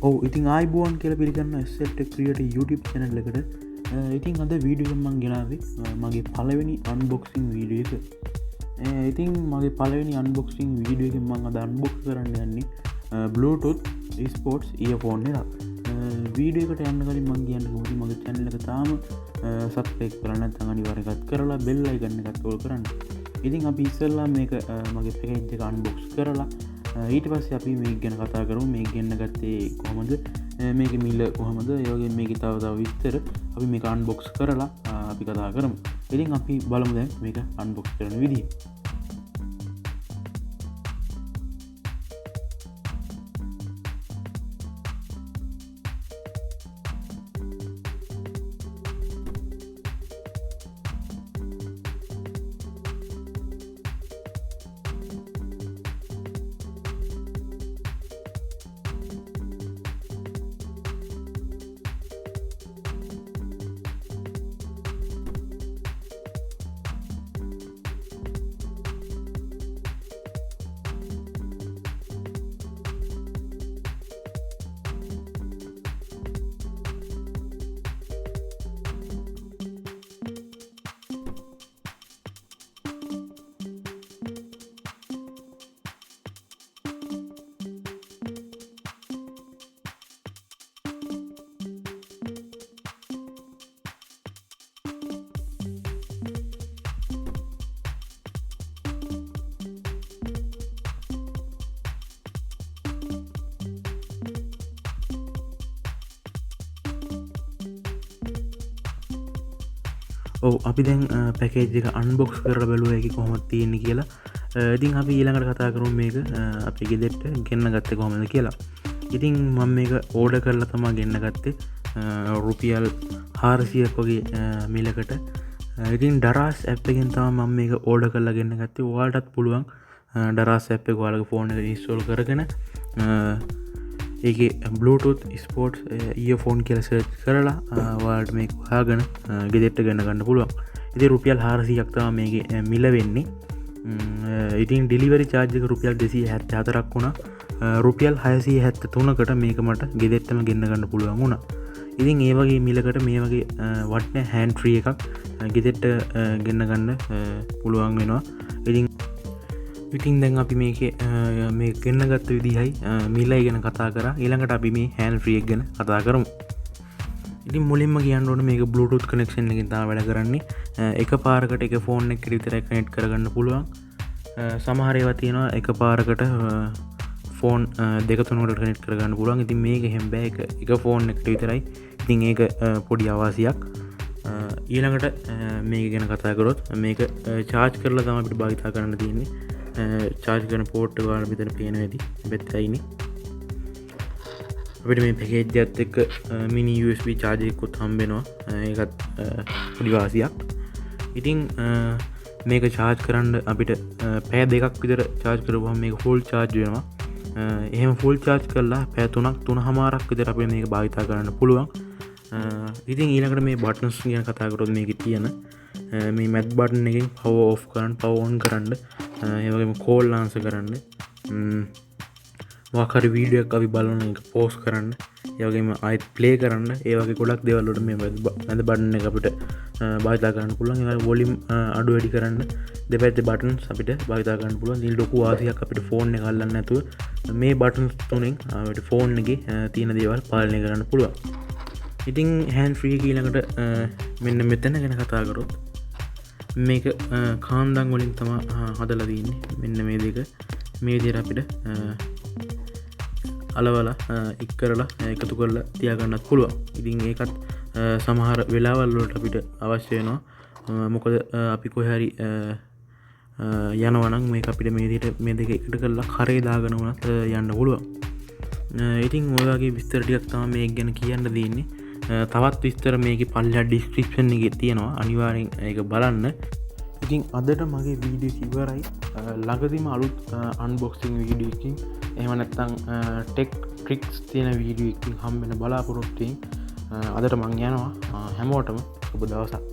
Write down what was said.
ඉතින් ආයිබුවන් කියල පිළිගන්න සෙට් ක්‍රියට YouTube චැනල් එකට ඉතින් අද වීඩියෝ මං ගෙනාවේ මගේ පලවෙනි අන්බොක්සිං වීඩිය එක. ඉතින් මගේ පලවෙනි අන්බොක්සිං වීඩියෝ එක මං අද අන්බොක්ස් කරන්න යන්නේ Bluetooth ස්පෝට්ස් ඉයර්ෆෝන් එක. වීඩියෝ එකට යන්න කලින් මං කියන්න ඕනේ මගේ channel එක තාම subscribe කරලා නැත්නම් අනිවාර්යයෙන් එකත් කරලා bell icon එකත් ඕල් කරන්න. ඉතින් අපි ඉස්සෙල්ලා මේක මගේ package එක unbox කරලා ඊට පස්සේ අපි මේක ගැන කතා කරමු. මේක ගෙන්න ගත්තේ කොහොමද, මේක මිල කොහොමද, ඒ වගේ මේක තව විස්තර අපි මේක අන්බොක්ස් කරලා අපි කතා කරමු. ඉතින් අපි බලමු දැන් මේක අන්බොක්ස් කරන විදිය. අපි දැන් පැකේජ් එක අන්බොක්ස් කරලා බලුවා ඒක කොහොමද තියෙන්නේ කියලා. ඉතින් අපි ඊළඟට කතා කරමු මේක අපි ගෙදරට ගෙන්න ගත්තේ කොහොමද කියලා. ඉතින් මම මේක ඕඩර් කරලා තමයි ගෙන්න ගත්තේ රුපියල් 400ක් වගේ මිලකට. ඉතින් Daraz app එකෙන් තමයි මම මේක ඕඩර් කරලා ගෙන්න ගත්තේ. ඔයාලටත් පුළුවන් Daraz app එක ඔයාලගේ ෆෝන් එකට ඉන්ස්ටෝල් කරගෙන ඒකේ Bluetooth ස්පෝට්ස් ඉයර්ෆෝන් කියලා සර්ච් කරලා ඔයාලට මේක හොයාගෙන ගෙදරට ගෙන ගන්න පුළුවන්. ඉතින් රුපියල් 400ක් තමයි මේකේ මිල වෙන්නේ. ඉතින් ඩිලිවරි චාර්ජ් එක රුපියල් 274ක් වුණා. රුපියල් 673කට මේක මට ගෙදරටම ගෙන්න ගන්න පුළුවන් වුණා. ඉතින් ඒ වගේ මිලකට මේ වගේ වටින හෑන්ඩ් ෆ්‍රී එකක් ගෙදරට ගෙන්න ගන්න පුළුවන් වෙනවා. ඉතින් දැන් අපි මේකේ මේ ගෙන්න ගත්ත විදිහයි මිලයි ගැන කතා කරා. ඊළඟට අපි මේ හෑන්ඩ් ෆ්‍රී එක ගැන කතා කරමු. ඉතින් මුලින්ම කියන්න ඕනේ මේක Bluetooth connection එකකින් තමයි වැඩ කරන්නේ. එක පාරකට එක ෆෝන් එකකට විතරයි කනෙක්ට් කරගන්න පුළුවන්. සමහර ඒවා තියෙනවා එක පාරකට ෆෝන් දෙක තුනකට කනෙක්ට් කරගන්න පුළුවන්. ඉතින් මේක එහෙම බෑ. එක ෆෝන් එකට විතරයි. ඉතින් ඒක පොඩි අවාසියක්. ඊළඟට මේක ගැන කතා කරොත් මේක charge කරලා තමයි අපිට භාවිතා කරන්න තියෙන්නේ. charge කරන පෝට් එක වල මෙතන පේනවා ඇති. පැත්තයිනේ. අපිට මේ පැකේජ් එකත් එක්ක mini USB charger එකකුත් හම්බ වෙනවා. ඒකත් පොඩි වාසියක්. ඉතින් මේක charge කරන්න අපිට පැය දෙකක් විතර charge කරපුවම මේක full charge වෙනවා. එහෙම full charge කරලා පැය 3.5ක් විතර අපිට මේක භාවිතා කරන්න පුළුවන්. ඉතින් ඊළඟට මේ buttons ගැන කතා කරොත් මේකේ තියෙන මේ මැත් බටන් එකෙන් power off කරන්න, power on කරන්න, ඒ වගේම call answer කරන්න, මොකක් හරි වීඩියෝ එකක් අපි බලන එක pause කරන්න, ඒ වගේම ආයෙත් play කරන්න, ඒ වගේ ගොඩක් දේවල් වලට මේ මැද බටන් එක අපිට භාවිතා කරන්න පුළුවන්. ඒ වගේ volume අඩු වැඩි කරන්න දෙපැත්තේ buttons අපිට භාවිතා කරන්න පුළුවන්. ඉතින් ලොකු වාසියක් අපිට ෆෝන් එක අල්ලන්න නැතුව මේ buttons තුනෙන් අපිට ෆෝන් එකේ තියෙන දේවල් පාලනය කරන්න පුළුවන්. ඉතින් හෑන්ඩ් ෆ්‍රී ඊළඟට මෙන්න මෙතන ගැන කතා කරොත් මේක කාන්දම් වලින් තමයි හදලා තියෙන්නේ. මෙන්න මේ දෙක මේ විදිහට අපිට අලවලා එක් කරලා එකතු කරලා තියාගන්නත් පුළුවන්. ඉතින් ඒකත් සමහර වෙලාවල් වලට අපිට අවශ්‍ය වෙනවා. මොකද අපි කොහේ හරි යනවා නම් මේක අපිට මේ විදිහට මේ දෙක එකට කරලා කරේ දාගෙන උනත් යන්න පුළුවන්. ඉතින් ඔය වගේ විස්තර ටිකක් තමයි මේක ගැන කියන්න දෙන්නේ. තවත් විස්තර මේකේ පල්ලෙහා ඩිස්ක්‍රිප්ෂන් එකේ තියෙනවා. අනිවාර්යෙන් ඒක බලන්න. ඉතින් අදට මගේ වීඩියෝ ඉවරයි. ළඟදීම අලුත් අන්බොක්සිං වීඩියෝ එකකින් එහෙම නැත්නම් ටෙක් ට්‍රික්ස් තියෙන වීඩියෝ එකකින් හම්බ වෙන බලාපොරොත්තු වෙමින් අදට මං යනවා. හැමෝටම සුබ දවසක්.